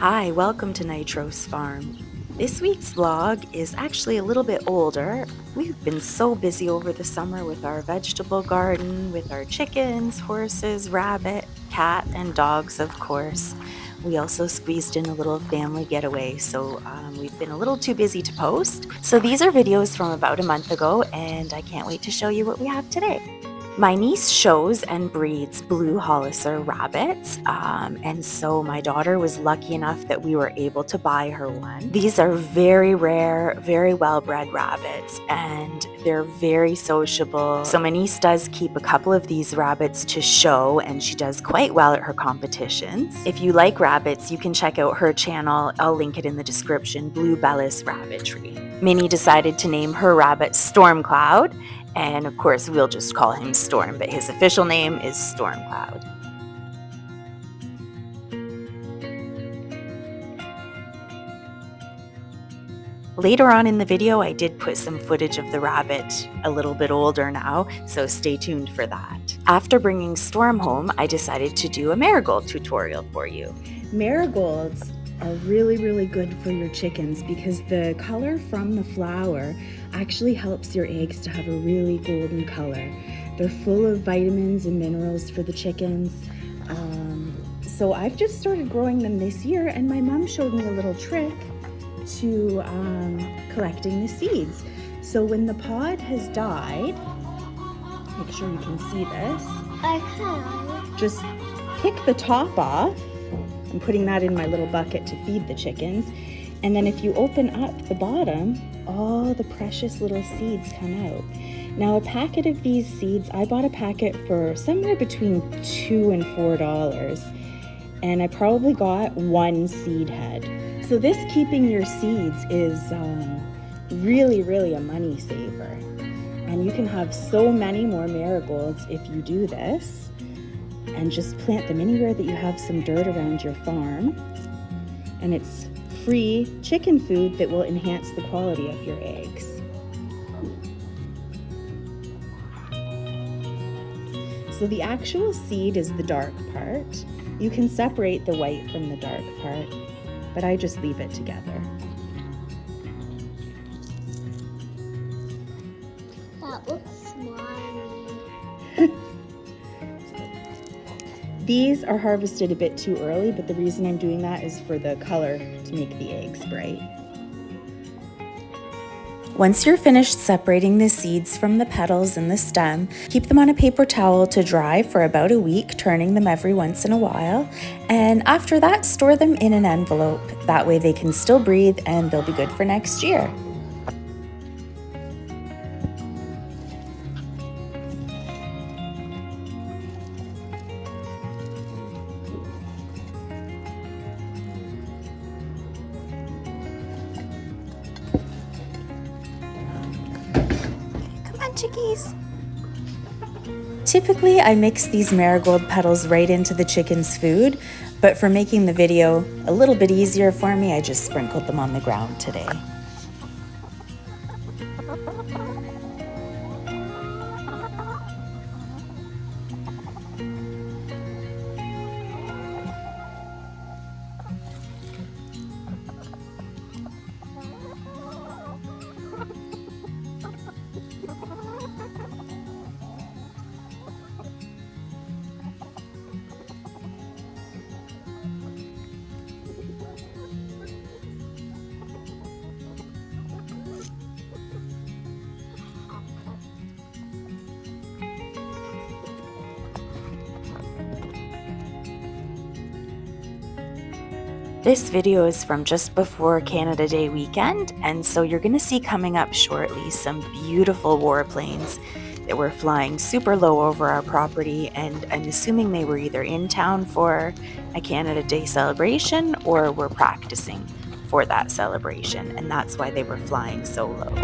Hi, welcome to Nitro's Farm. This week's vlog is actually a little bit older. We've been so busy over the summer with our vegetable garden, with our chickens, horses, rabbit, cat, and dogs, of course. We also squeezed in a little family getaway, so we've been a little too busy to post. So these are videos from about a month ago, and I can't wait to show you what we have today. My niece shows and breeds blue Hollister rabbits, and so my daughter was lucky enough that we were able to buy her one. These are very rare, very well-bred rabbits, and they're very sociable. So my niece does keep a couple of these rabbits to show, and she does quite well at her competitions. If you like rabbits, you can check out her channel. I'll link it in the description, Blue Bellis Rabbitry. Minnie decided to name her rabbit Stormcloud, and of course we'll just call him Storm, but his official name is Stormcloud. Later on in the video, I did put some footage of the rabbit a little bit older now, so stay tuned for that. After bringing Storm home, I decided to do a marigold tutorial for you. Marigolds are really good for your chickens because the color from the flower actually helps your eggs to have a really golden color. They're full of vitamins and minerals for the chickens. So I've just started growing them this year, and my mom showed me a little trick to collecting the seeds. So when the pod has died, make sure you can see this. I can. Just pick the top off. I'm putting that in my little bucket to feed the chickens. And then if you open up the bottom, all the precious little seeds come out. Now a packet of these seeds, I bought a packet for somewhere between $2 and $4. And I probably got one seed head. So this keeping your seeds is really a money saver. And you can have so many more marigolds if you do this. And just plant them anywhere that you have some dirt around your farm. And it's free chicken food that will enhance the quality of your eggs. So the actual seed is the dark part. You can separate the white from the dark part, but I just leave it together. That looks slimy. These are harvested a bit too early, but the reason I'm doing that is for the color to make the eggs bright. Once you're finished separating the seeds from the petals and the stem, keep them on a paper towel to dry for about a week, turning them every once in a while. And after that, store them in an envelope. That way they can still breathe and they'll be good for next year. Chickies. Typically, I mix these marigold petals right into the chicken's food, but for making the video a little bit easier for me, I just sprinkled them on the ground today. This video is from just before Canada Day weekend, and so you're going to see coming up shortly some beautiful warplanes that were flying super low over our property, and I'm assuming they were either in town for a Canada Day celebration or were practicing for that celebration, and that's why they were flying so low.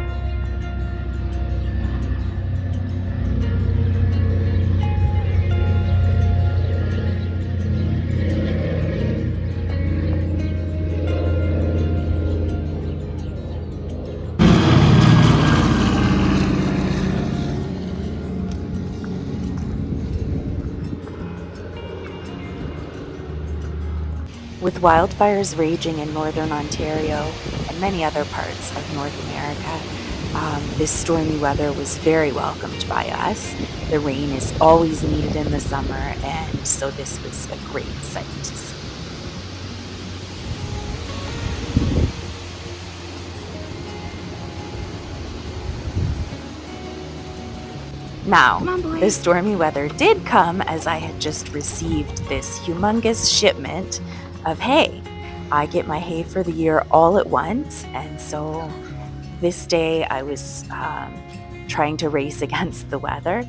With With wildfires raging in northern Ontario and many other parts of North America, this stormy weather was very welcomed by us. The rain is always needed in the summer, and so this was a great sight to see. Now, Come on, boy. the stormy weather did come as I had just received this humongous shipment of hay. I get my hay for the year all at once, and so this day I was trying to race against the weather.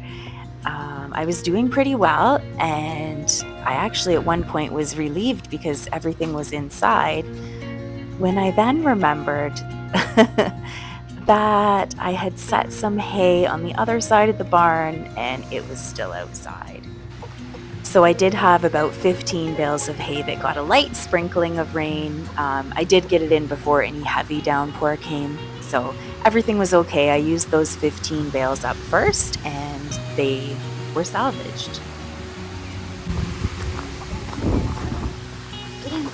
I was doing pretty well, and I actually at one point was relieved because everything was inside, when I then remembered that I had set some hay on the other side of the barn and it was still outside. So I did have about 15 bales of hay that got a light sprinkling of rain. I did get it in before any heavy downpour came, so everything was okay. I used those 15 bales up first and they were salvaged. Get in.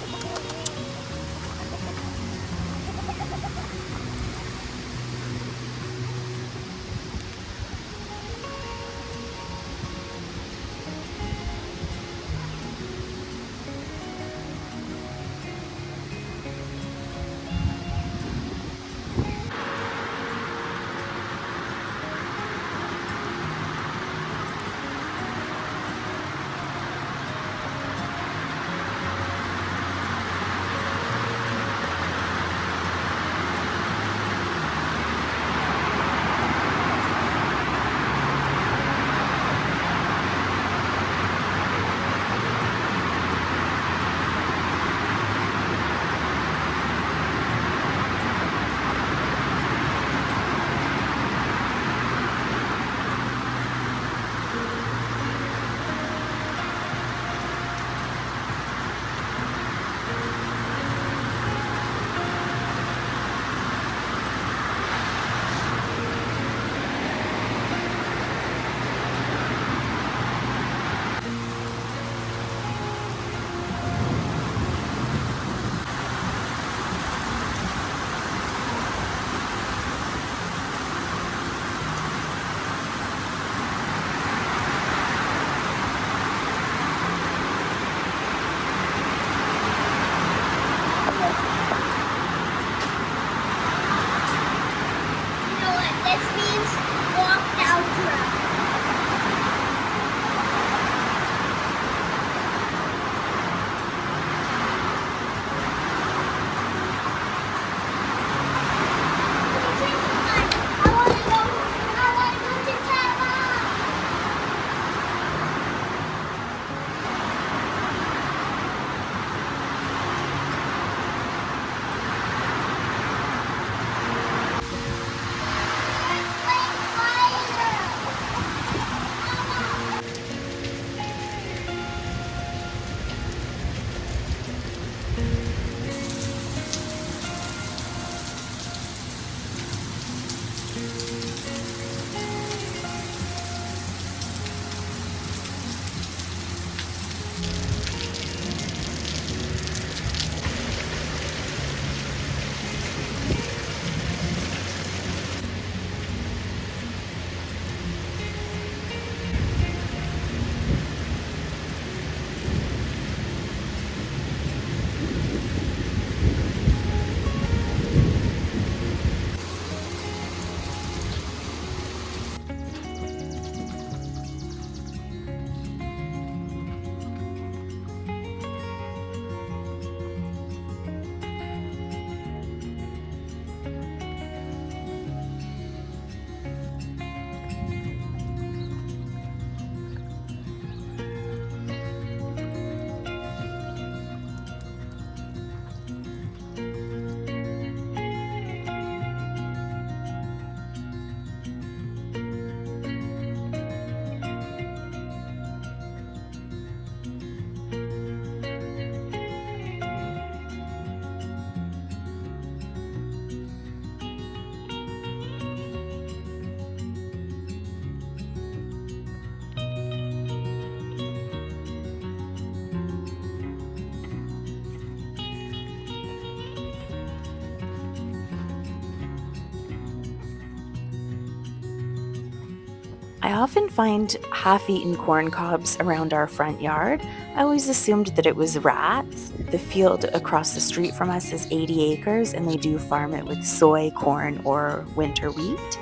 I often find half-eaten corn cobs around our front yard. I always assumed that it was rats. The field across the street from us is 80 acres and they do farm it with soy, corn, or winter wheat.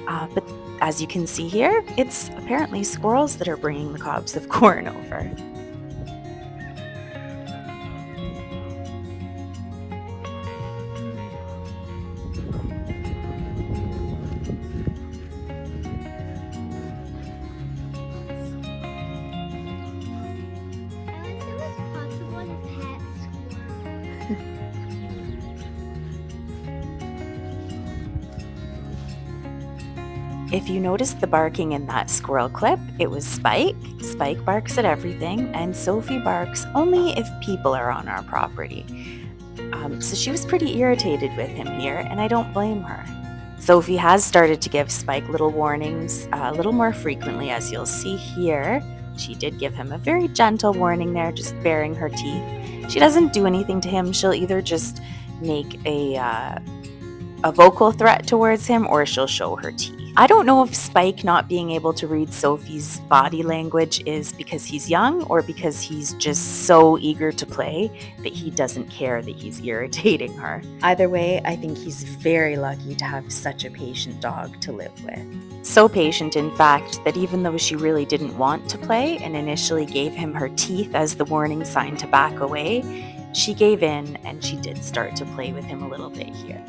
But as you can see here, it's apparently squirrels that are bringing the cobs of corn over. I wish it was possible to pet squirrels. If you noticed the barking in that squirrel clip, it was Spike. Spike barks at everything, and Sophie barks only if people are on our property. So she was pretty irritated with him here, and I don't blame her. Sophie has started to give Spike little warnings a little more frequently, as you'll see here. She did give him a very gentle warning there, just baring her teeth. She doesn't do anything to him. She'll either just make a vocal threat towards him, or she'll show her teeth. I don't know if Spike not being able to read Sophie's body language is because he's young or because he's just so eager to play that he doesn't care that he's irritating her. Either way, I think he's very lucky to have such a patient dog to live with. So patient, in fact, that even though she really didn't want to play and initially gave him her teeth as the warning sign to back away, she gave in and she did start to play with him a little bit here.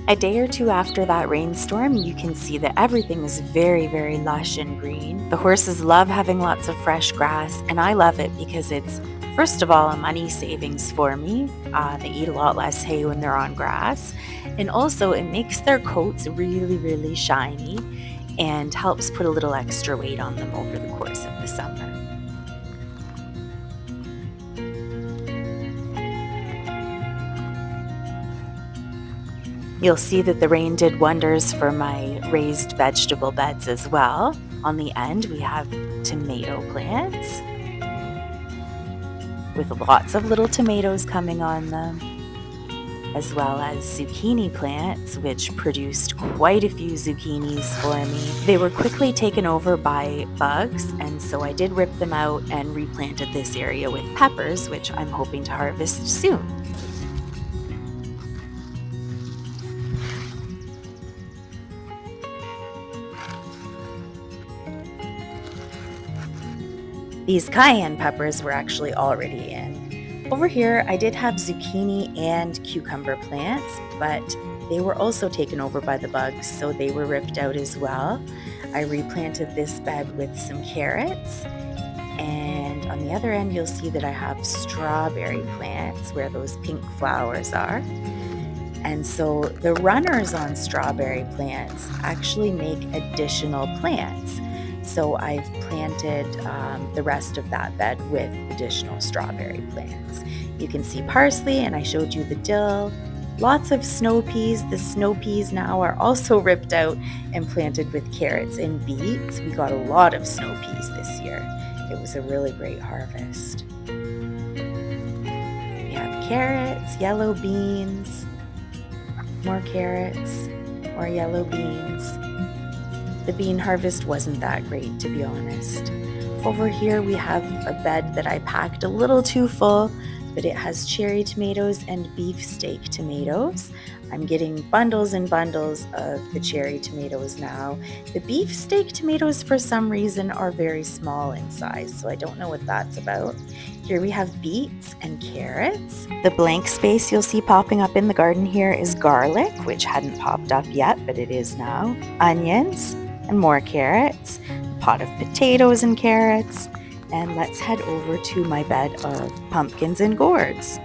A day or two after that rainstorm, you can see that everything is very, very lush and green. The horses love having lots of fresh grass, and I love it because it's, first of all, a money savings for me. They eat a lot less hay when they're on grass, and also it makes their coats really, really shiny and helps put a little extra weight on them over the course of the summer. You'll see that the rain did wonders for my raised vegetable beds as well. On the end, we have tomato plants with lots of little tomatoes coming on them, as well as zucchini plants, which produced quite a few zucchinis for me. They were quickly taken over by bugs, and so I did rip them out and replanted this area with peppers, which I'm hoping to harvest soon. These cayenne peppers were actually already in. Over here, I did have zucchini and cucumber plants, but they were also taken over by the bugs, so they were ripped out as well. I replanted this bed with some carrots, and on the other end, you'll see that I have strawberry plants where those pink flowers are. And so the runners on strawberry plants actually make additional plants. So I've planted the rest of that bed with additional strawberry plants. You can see parsley, and I showed you the dill. Lots of snow peas. The snow peas now are also ripped out and planted with carrots and beets. We got a lot of snow peas this year. It was a really great harvest. We have carrots, yellow beans, more carrots, more yellow beans. The bean harvest wasn't that great, to be honest. Over here we have a bed that I packed a little too full but it has cherry tomatoes and beefsteak tomatoes. I'm getting bundles and bundles of the cherry tomatoes now. The beefsteak tomatoes, for some reason, are very small in size, so I don't know what that's about. Here we have beets and carrots. The blank space you'll see popping up in the garden here is garlic, which hadn't popped up yet, but it is now. Onions and more carrots, a pot of potatoes and carrots, and let's head over to my bed of pumpkins and gourds.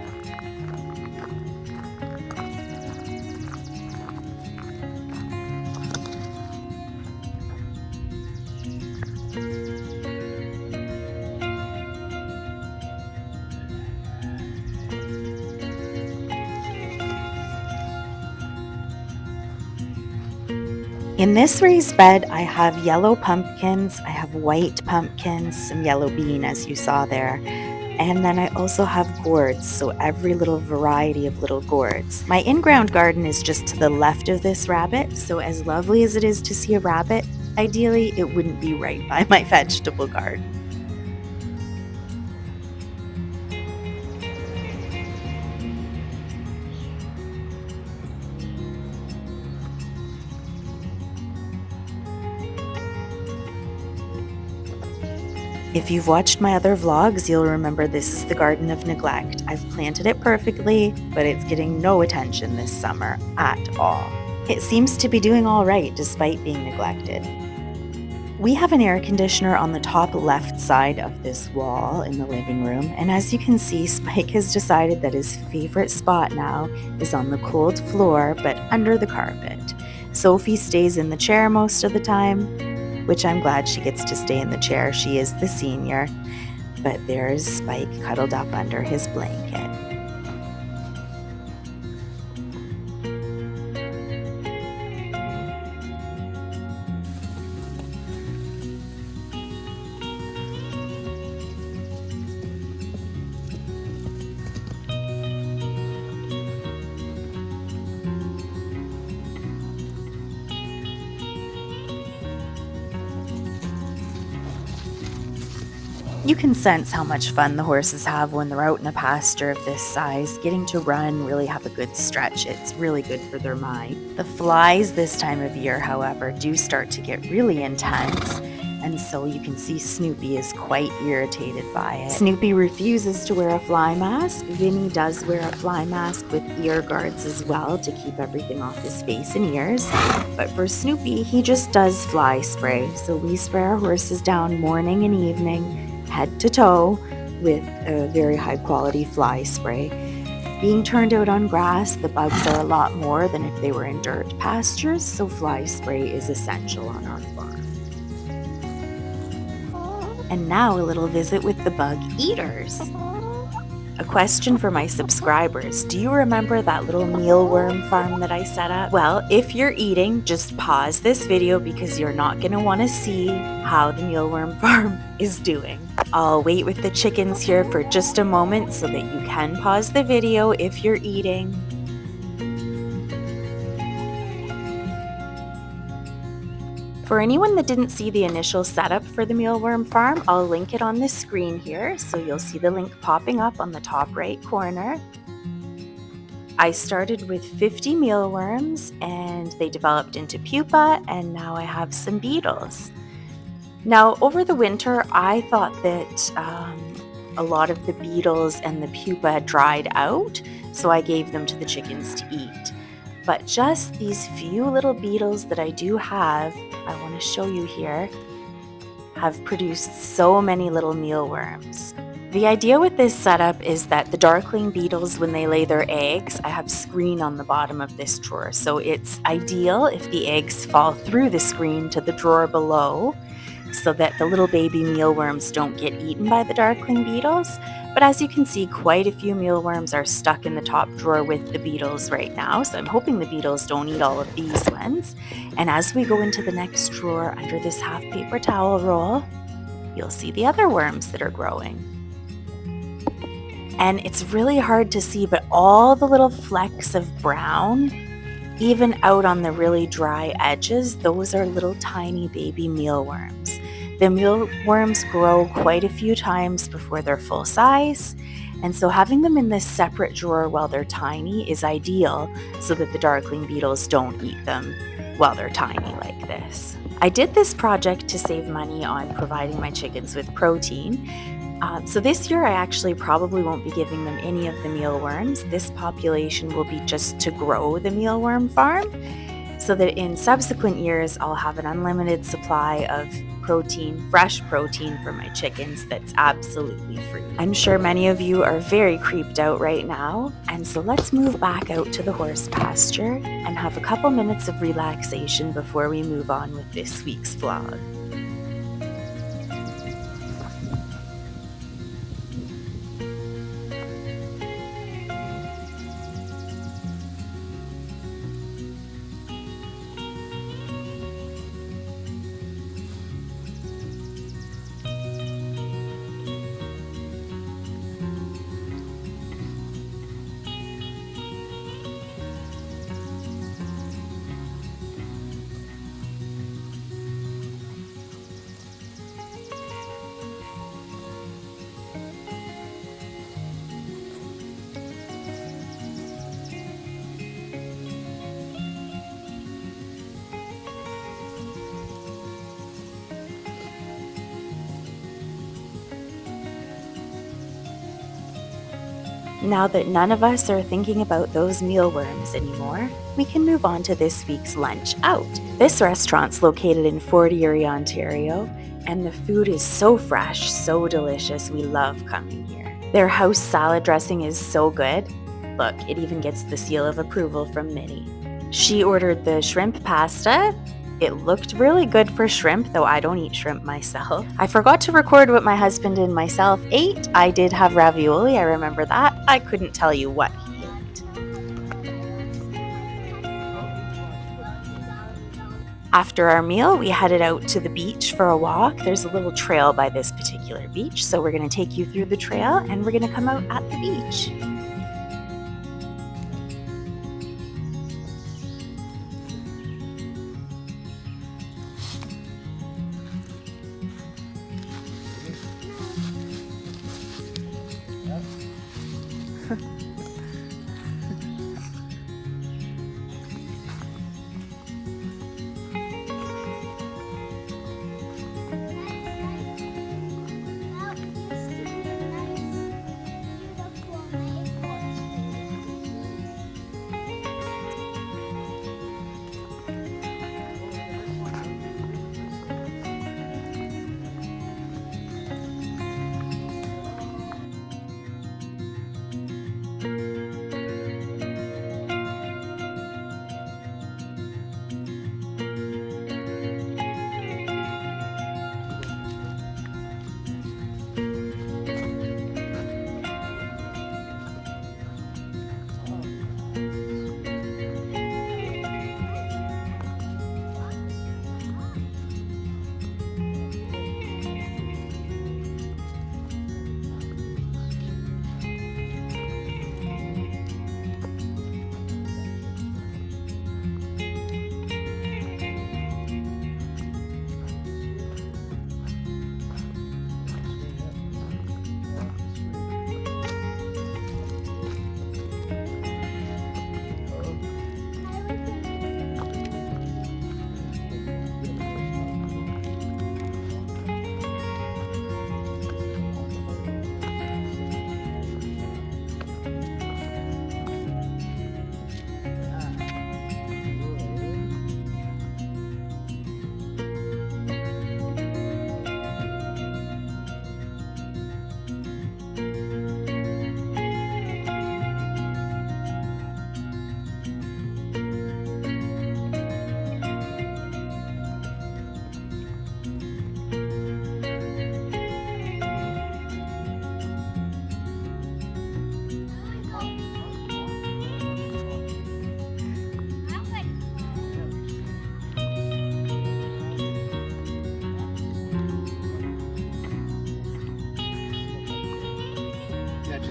In this raised bed, I have yellow pumpkins, I have white pumpkins, some yellow bean as you saw there, and then I also have gourds, so every little variety of little gourds. My in-ground garden is just to the left of this rabbit, so as lovely as it is to see a rabbit, ideally it wouldn't be right by my vegetable garden. If you've watched my other vlogs, you'll remember this is the Garden of Neglect. I've planted it perfectly, but it's getting no attention this summer at all. It seems to be doing all right despite being neglected. We have an air conditioner on the top left side of this wall in the living room, and as you can see, Spike has decided that his favorite spot now is on the cold floor, but under the carpet. Sophie stays in the chair most of the time, which I'm glad she gets to stay in the chair. She is the senior, but there's Spike cuddled up under his blanket. You can sense how much fun the horses have when they're out in a pasture of this size. Getting to run, really have a good stretch. It's really good for their mind. The flies this time of year, however, do start to get really intense, and so you can see Snoopy is quite irritated by it. Snoopy refuses to wear a fly mask. Vinny does wear a fly mask with ear guards as well to keep everything off his face and ears. But for Snoopy, he just does fly spray. So we spray our horses down morning and evening, head to toe, with a very high quality fly spray. Being turned out on grass, the bugs are a lot more than if they were in dirt pastures, so fly spray is essential on our farm. And now a little visit with the bug eaters. A question for my subscribers. Do you remember that little mealworm farm that I set up? Well, if you're eating, just pause this video because you're not going to want to see how the mealworm farm is doing. I'll wait with the chickens here for just a moment so that you can pause the video if you're eating. For anyone that didn't see the initial setup for the mealworm farm, I'll link it on the screen here, so you'll see the link popping up on the top right corner. I started with 50 mealworms and they developed into pupa, and now I have some beetles. Now, over the winter, I thought that a lot of the beetles and the pupa had dried out, so I gave them to the chickens to eat. But just these few little beetles that I do have, I want to show you here, have produced so many little mealworms. The idea with this setup is that the darkling beetles, when they lay their eggs, I have screen on the bottom of this drawer. So it's ideal if the eggs fall through the screen to the drawer below, so that the little baby mealworms don't get eaten by the darkling beetles. But as you can see, quite a few mealworms are stuck in the top drawer with the beetles right now, so I'm hoping the beetles don't eat all of these ones. And as we go into the next drawer under this half paper towel roll, you'll see the other worms that are growing. And it's really hard to see, but all the little flecks of brown, even out on the really dry edges, those are little tiny baby mealworms. The mealworms grow quite a few times before they're full size, And so having them in this separate drawer while they're tiny is ideal so that the darkling beetles don't eat them while they're tiny like this. I did this project to save money on providing my chickens with protein. So this year I actually probably won't be giving them any of the mealworms. This population will be just to grow the mealworm farm, so that in subsequent years I'll have an unlimited supply of protein, fresh protein for my chickens that's absolutely free. I'm sure many of you are very creeped out right now, and so let's move back out to the horse pasture and have a couple minutes of relaxation before we move on with this week's vlog. Now that none of us are thinking about those mealworms anymore, we can move on to this week's lunch out. This restaurant's located in Fort Erie, Ontario, and the food is so fresh, so delicious, we love coming here. Their house salad dressing is so good. Look, it even gets the seal of approval from Minnie. She ordered the shrimp pasta. It looked really good for shrimp, though I don't eat shrimp myself. I forgot to record what my husband and myself ate. I did have ravioli, I remember that. I couldn't tell you what he ate. After our meal, we headed out to the beach for a walk. There's a little trail by this particular beach, so we're going to take you through the trail and we're going to come out at the beach.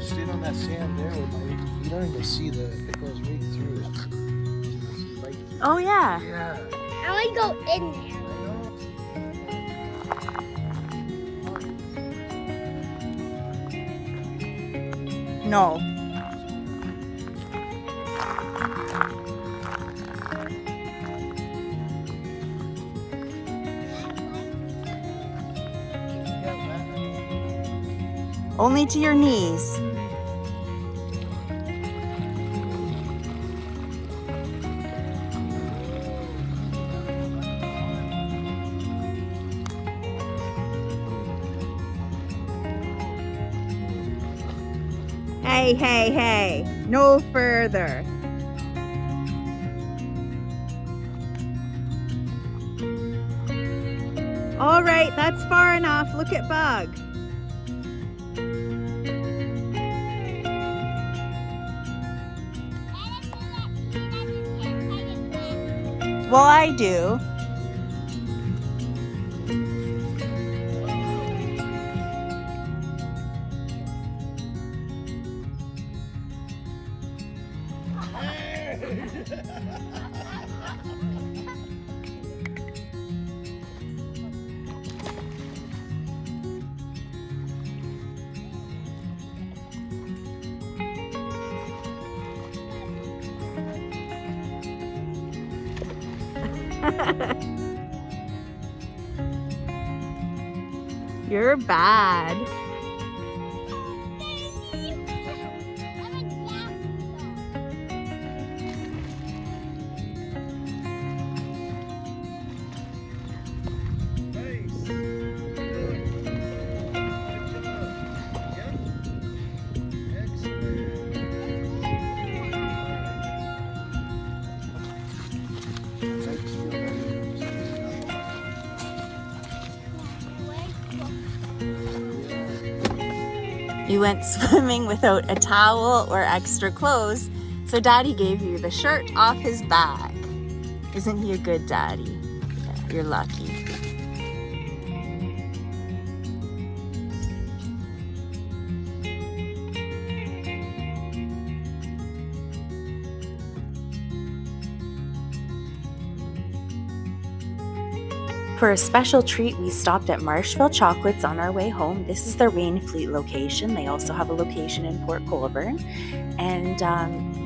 Stand on that sand there with my feet on and you'll see it goes right through it. Oh yeah. Yeah. I want to go in there. No. Only to your knees. Hey, hey, hey, no further. All right, that's far enough. Look at Bug. Well, I do. You're bad. You went swimming without a towel or extra clothes, so Daddy gave you the shirt off his back. Isn't he a good daddy? Yeah, you're lucky. For a special treat, we stopped at Marshville Chocolates on our way home. This is their Wainfleet location. They also have a location in Port Colborne. And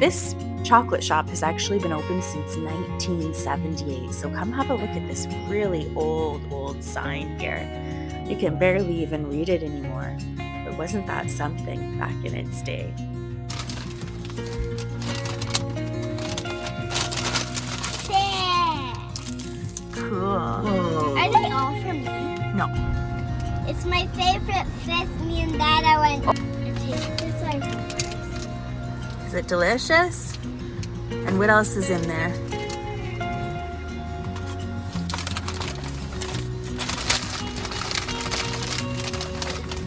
this chocolate shop has actually been open since 1978. So come have a look at this really old sign here. You can barely even read it anymore. But wasn't that something back in its day? Cool. Are they all for me? No. It's my favorite fish. Me and Dada went. It tastes like first. Is it delicious? And what else is in there?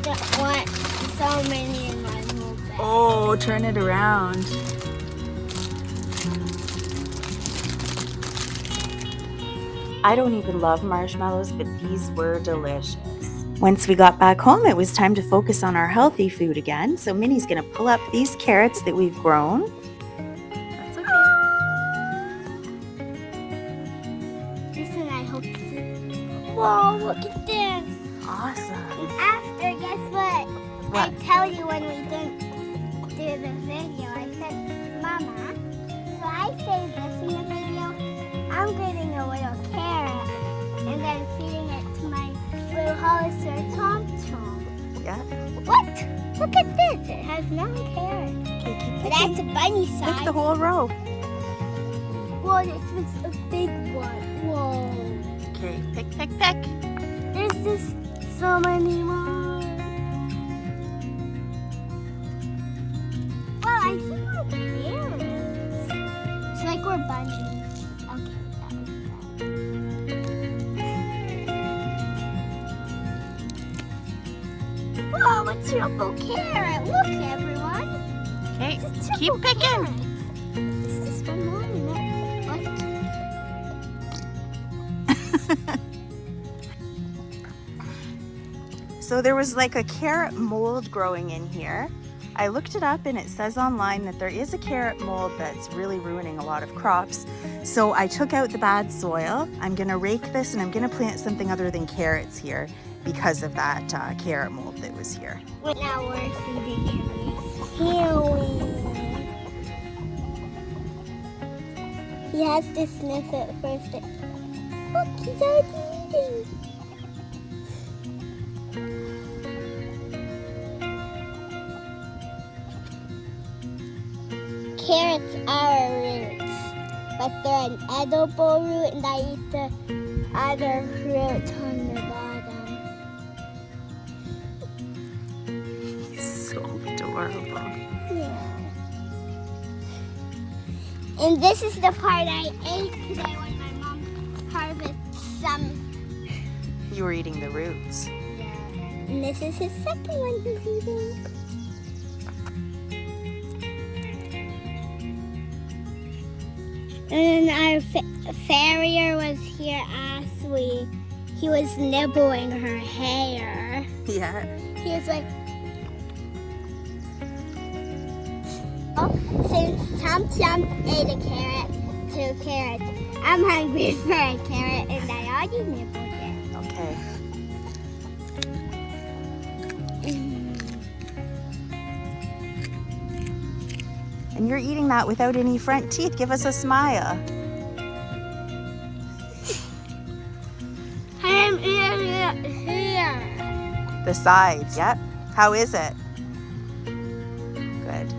Don't want so many in my whole bag. Oh, turn it around. I don't even love marshmallows, but these were delicious. Once we got back home, it was time to focus on our healthy food again. So Minnie's gonna pull up these carrots that we've grown. That's okay. Listen, I hope to see. Whoa, look at this. Awesome. And after, guess what? What? I tell you when we didn't do the video, I said, Mama, so I say this in the video, I'm getting a little carrot and then feeding it to my little Hollister Tom Tom. Yeah. What? Look at this. It has no carrot. Okay, keep But that's a bunny Pick size. the whole row. Whoa, this was a big one. Whoa. Okay, pick. There's just so many more. Wow, I see more carrots. It's like we're bunnies. Okay, that was bad. Whoa, a triple carrot. Look, everyone. Okay, It's a keep triple picking. carrot. Is this one more? No. What? So there was like a carrot mold growing in here. I looked it up and it says online that there is a carrot mold that's really ruining a lot of crops. So I took out the bad soil. I'm gonna rake this and I'm gonna plant something other than carrots here because of that carrot mold that was here. Now we're feeding him. Kiwi. He has to sniff it first. Look, he's already eating. Carrots are roots, but they're an edible root, and I eat the other roots on the bottom. He's so adorable. Yeah. And this is the part I ate today when my mom harvested some. You were eating the roots. Yeah. And this is his second one he's eating. And our farrier was here as he was nibbling her hair. Yeah. He was like, oh, since Chomp Chomp ate a carrot, 2 carrots, I'm hungry for a carrot and I already nibbled it. Okay. And you're eating that without any front teeth. Give us a smile. I'm eating it here. The sides, yep. How is it? Good.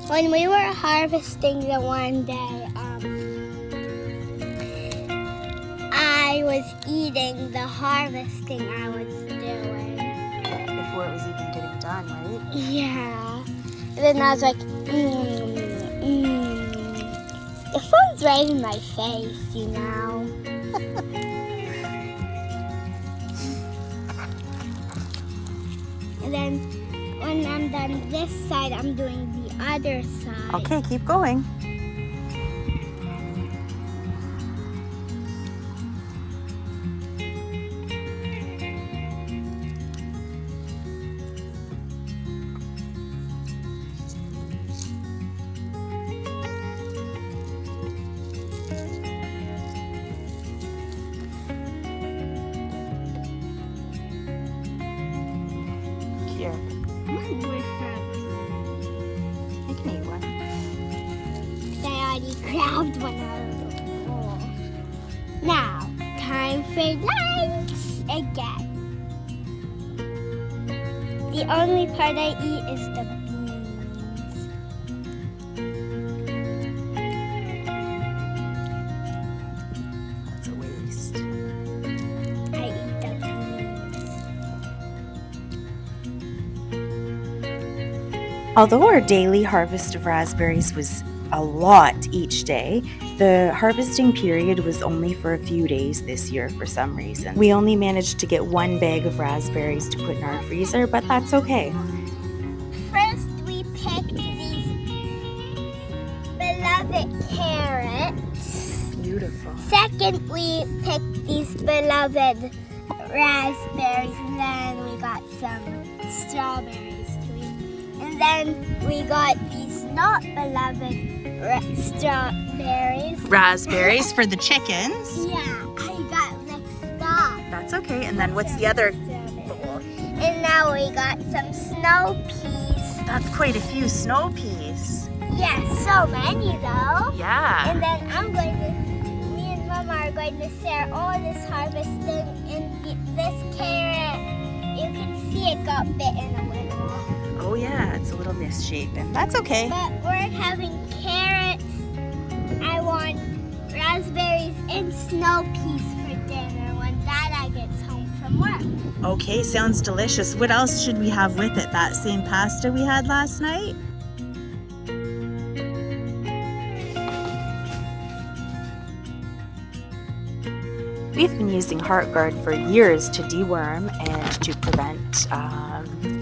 When we were harvesting the one day, I was eating the harvesting I was doing. Before it was even getting done, right? Yeah. And then I was like, The phone's right in my face, you know. And then when I'm done this side, I'm doing the other side. Okay, keep going. Here, you can eat one. I already grabbed one out of the bowl. Now, time for lunch again. The only part I eat is the beans. Although our daily harvest of raspberries was a lot each day, the harvesting period was only for a few days this year for some reason. We only managed to get 1 bag of raspberries to put in our freezer, but that's okay. First, we picked these beloved carrots. Beautiful. Second, we picked these beloved raspberries, and then we got some strawberries to eat. And then we got these not beloved strawberries. Raspberries for the chickens. Yeah, I got mixed up. That's okay. And then what's the other bowl? And now we got some snow peas. That's quite a few snow peas. Yeah, so many though. Yeah. And then me and Mama are going to share all this harvesting in this carrot. You can see it got bitten a little. Oh yeah, it's a little misshapen. That's okay. But we're having carrots. I want raspberries and snow peas for dinner when Dada gets home from work. Okay, sounds delicious. What else should we have with it? That same pasta we had last night? We've been using Heartguard for years to deworm and to prevent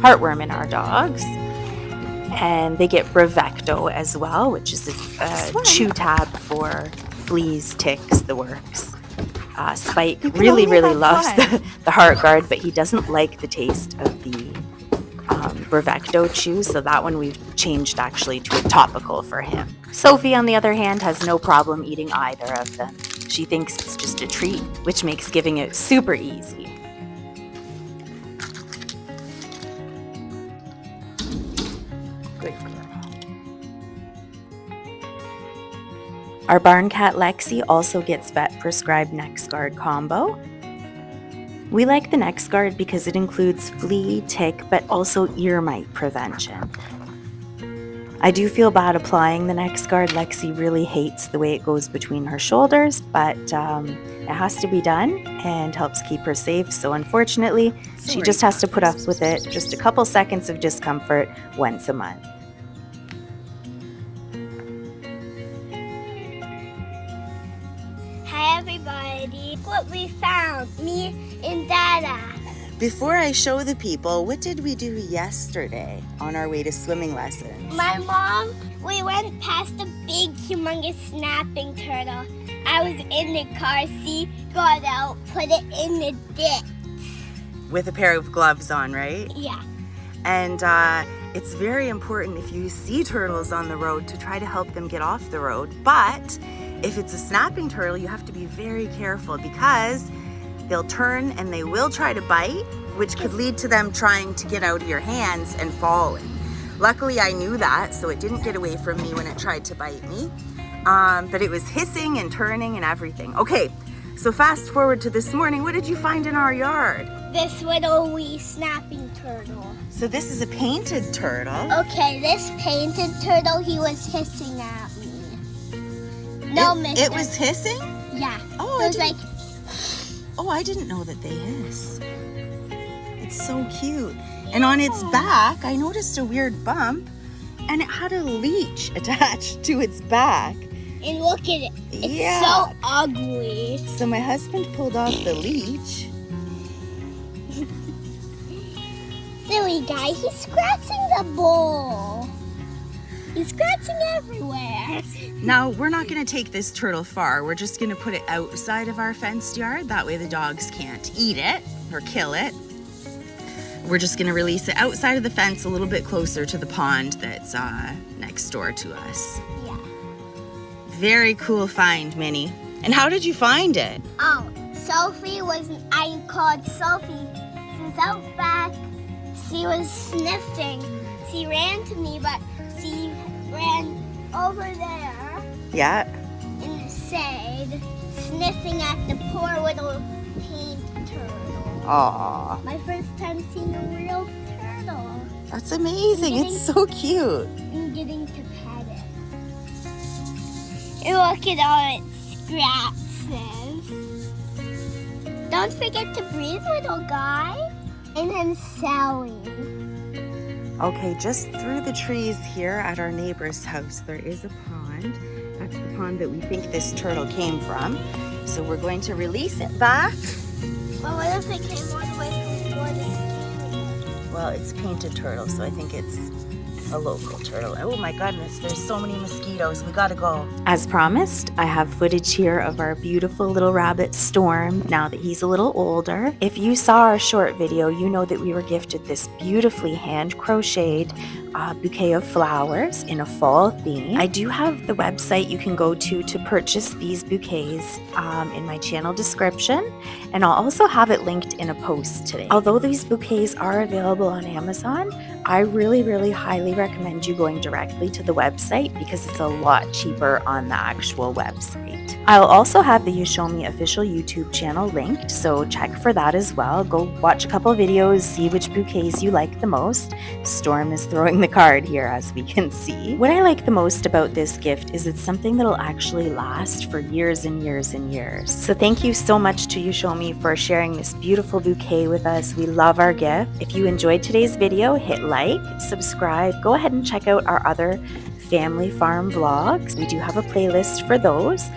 heartworm in our dogs. And they get Brevecto as well, which is a chew tab for fleas, ticks, the works. Spike really loves the Heartguard, but he doesn't like the taste of the Brevecto chew, so that one we've changed actually to a topical for him. Sophie, on the other hand, has no problem eating either of them. She thinks it's just a treat, which makes giving it super easy. Good girl. Our barn cat Lexi also gets vet-prescribed NexGard combo. We like the NexGard because it includes flea, tick, but also ear mite prevention. I do feel bad applying the NexGard. Lexi really hates the way it goes between her shoulders, but it has to be done and helps keep her safe. So unfortunately, she just has to put up with it, just a couple seconds of discomfort once a month. Hi everybody. Look what we found, me and Dada. Before I show the people, what did we do yesterday on our way to swimming lessons? My mom, we went past a big, humongous snapping turtle. I was in the car, she got out, put it in the ditch. With a pair of gloves on, right? Yeah. And it's very important if you see turtles on the road to try to help them get off the road. But if it's a snapping turtle, you have to be very careful because they'll turn and they will try to bite, which could lead to them trying to get out of your hands and falling. Luckily, I knew that, so it didn't get away from me when it tried to bite me. But it was hissing and turning and everything. Okay, so fast forward to this morning. What did you find in our yard? This little wee snapping turtle. So this is a painted turtle. Okay, this painted turtle, he was hissing at me. No, mister. It was hissing? Yeah. Oh, it was like... Oh, I didn't know that they hiss. It's so cute. And on its back, I noticed a weird bump, and it had a leech attached to its back. And look at it. It's so ugly. So my husband pulled off the leech. Silly guy, he's scratching the bowl. He's scratching everywhere. Now, we're not going to take this turtle far. We're just going to put it outside of our fenced yard. That way the dogs can't eat it or kill it. We're just going to release it outside of the fence a little bit closer to the pond that's next door to us. Yeah. Very cool find, Minnie. And how did you find it? Oh, I called Sophie. She was out back. She was sniffing. She ran to me, but she ran over there. Yeah. In the shade, sniffing at the poor little paint turtle. Aww. My first time seeing a real turtle. That's amazing. It's so cute. And getting to pet it. And look at all its scratches. Don't forget to breathe, little guy. And then Sally. Okay, just through the trees here at our neighbor's house, there is a pond. That's the pond that we think this turtle came from. So we're going to release it back. Well, what if it came all the way from Florida? Well, it's painted turtle, so I think it's a local turtle. Oh my goodness, there's so many mosquitoes. We gotta go. As promised, I have footage here of our beautiful little rabbit Storm now that he's a little older. If you saw our short video, you know that we were gifted this beautifully hand crocheted bouquet of flowers in a fall theme. I do have the website you can go to purchase these bouquets in my channel description, and I'll also have it linked in a post today. Although these bouquets are available on Amazon, I really highly recommend you going directly to the website because it's a lot cheaper on the actual website. I'll also have the You Show Me official YouTube channel linked, so check for that as well. Go watch a couple videos, see which bouquets you like the most. Storm is throwing the card here, as we can see. What I like the most about this gift is it's something that'll actually last for years and years and years. So thank you so much to You Show Me for sharing this beautiful bouquet with us. We love our gift. If you enjoyed today's video, hit like, subscribe, go ahead and check out our other family farm vlogs. We do have a playlist for those.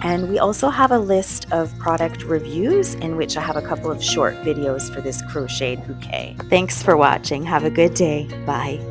And we also have a list of product reviews in which I have a couple of short videos for this crocheted bouquet. Thanks for watching. Have a good day. Bye.